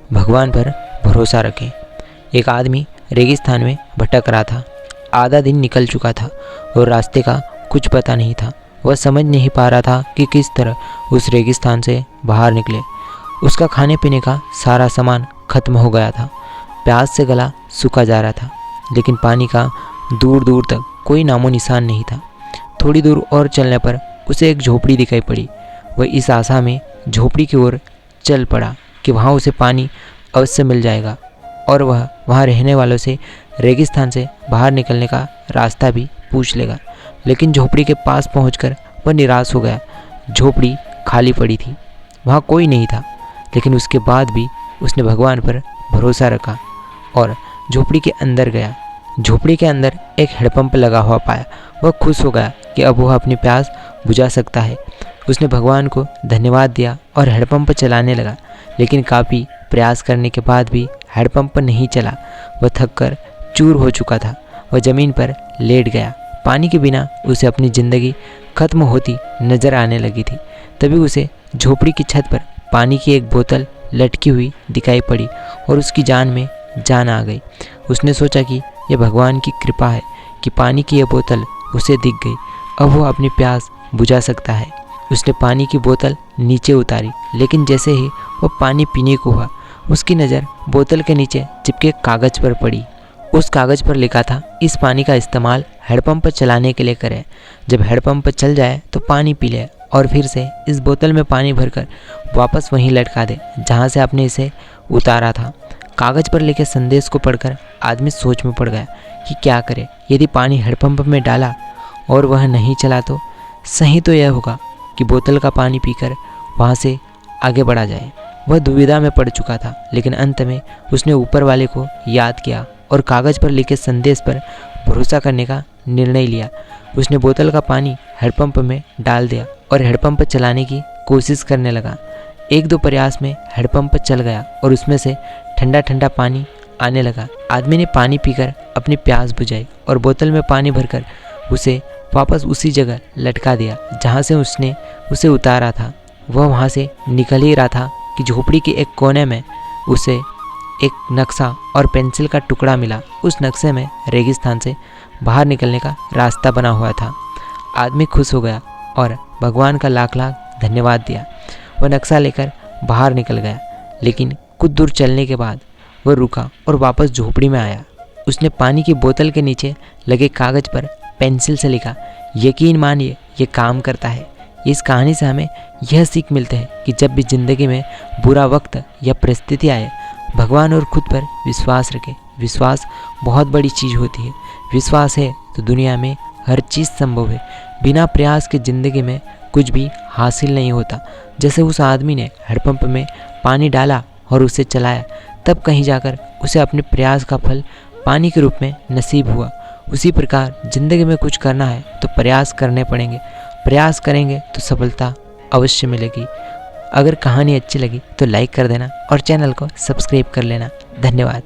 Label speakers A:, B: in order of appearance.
A: भगवान पर भरोसा रखें। एक आदमी रेगिस्तान में भटक रहा था। आधा दिन निकल चुका था और रास्ते का कुछ पता नहीं था। वह समझ नहीं पा रहा था कि किस तरह उस रेगिस्तान से बाहर निकले। उसका खाने पीने का सारा सामान खत्म हो गया था। प्यास से गला सूखा जा रहा था, लेकिन पानी का दूर दूर तक कोई नामो निशान नहीं था। थोड़ी दूर और चलने पर उसे एक झोपड़ी दिखाई पड़ी। वह इस आशा में झोपड़ी की ओर चल पड़ा कि वहाँ उसे पानी अवश्य मिल जाएगा और वह वहाँ रहने वालों से रेगिस्तान से बाहर निकलने का रास्ता भी पूछ लेगा। लेकिन झोपड़ी के पास पहुंचकर वह निराश हो गया। झोपड़ी खाली पड़ी थी, वहाँ कोई नहीं था। लेकिन उसके बाद भी उसने भगवान पर भरोसा रखा और झोपड़ी के अंदर गया। झोपड़ी के अंदर एक हैंडपंप लगा हुआ पाया। वह खुश हो गया कि अब वह अपनी प्यास बुझा सकता है। उसने भगवान को धन्यवाद दिया और हैंडपंप चलाने लगा। लेकिन काफ़ी प्रयास करने के बाद भी हैंडपंप नहीं चला। वह थककर चूर हो चुका था। वह ज़मीन पर लेट गया। पानी के बिना उसे अपनी ज़िंदगी खत्म होती नज़र आने लगी थी। तभी उसे झोपड़ी की छत पर पानी की एक बोतल लटकी हुई दिखाई पड़ी और उसकी जान में जान आ गई। उसने सोचा कि यह भगवान की कृपा है कि पानी की यह बोतल उसे दिख गई। अब वो अपनी प्यास बुझा सकता है। उसने पानी की बोतल नीचे उतारी, लेकिन जैसे ही वो पानी पीने को हुआ, उसकी नज़र बोतल के नीचे चिपके कागज़ पर पड़ी। उस कागज़ पर लिखा था, इस पानी का इस्तेमाल हैंडपंप चलाने के लिए करें। जब हैंडपंप चल जाए तो पानी पी ले और फिर से इस बोतल में पानी भरकर वापस वहीं लटका दे जहाँ से आपने इसे उतारा था। कागज़ पर लिखे संदेश को पढ़कर आदमी सोच में पड़ गया कि क्या करे। यदि पानी हैंडपंप में डाला और वह नहीं चला तो सही तो यह होगा कि बोतल का पानी पीकर वहाँ से आगे बढ़ा जाए। वह दुविधा में पड़ चुका था, लेकिन अंत में उसने ऊपर वाले को याद किया और कागज़ पर लिखे संदेश पर भरोसा करने का निर्णय लिया। उसने बोतल का पानी हैंडपंप में डाल दिया और हैंडपंप चलाने की कोशिश करने लगा। एक दो प्रयास में हैंडपंप चल गया और उसमें से ठंडा ठंडा पानी आने लगा। आदमी ने पानी पीकर अपनी प्यास बुझाई और बोतल में पानी भरकर उसे वापस उसी जगह लटका दिया जहाँ से उसने उसे उतारा था। वह वहाँ से निकल ही रहा था कि झोपड़ी के एक कोने में उसे एक नक्शा और पेंसिल का टुकड़ा मिला। उस नक्शे में रेगिस्तान से बाहर निकलने का रास्ता बना हुआ था। आदमी खुश हो गया और भगवान का लाख लाख धन्यवाद दिया। वह नक्शा लेकर बाहर निकल गया, लेकिन कुछ दूर चलने के बाद वह रुका और वापस झोपड़ी में आया। उसने पानी की बोतल के नीचे लगे कागज़ पर पेंसिल से लिखा, यकीन मानिए ये काम करता है। इस कहानी से हमें यह सीख मिलते हैं कि जब भी ज़िंदगी में बुरा वक्त या परिस्थिति आए, भगवान और खुद पर विश्वास रखें। विश्वास बहुत बड़ी चीज़ होती है। विश्वास है तो दुनिया में हर चीज़ संभव है। बिना प्रयास के ज़िंदगी में कुछ भी हासिल नहीं होता। जैसे उस आदमी ने हैंडपंप में पानी डाला और उसे चलाया, तब कहीं जाकर उसे अपने प्रयास का फल पानी के रूप में नसीब हुआ। उसी प्रकार ज़िंदगी में कुछ करना है तो प्रयास करने पड़ेंगे। प्रयास करेंगे तो सफलता अवश्य मिलेगी। अगर कहानी अच्छी लगी तो लाइक कर देना और चैनल को सब्सक्राइब कर लेना। धन्यवाद।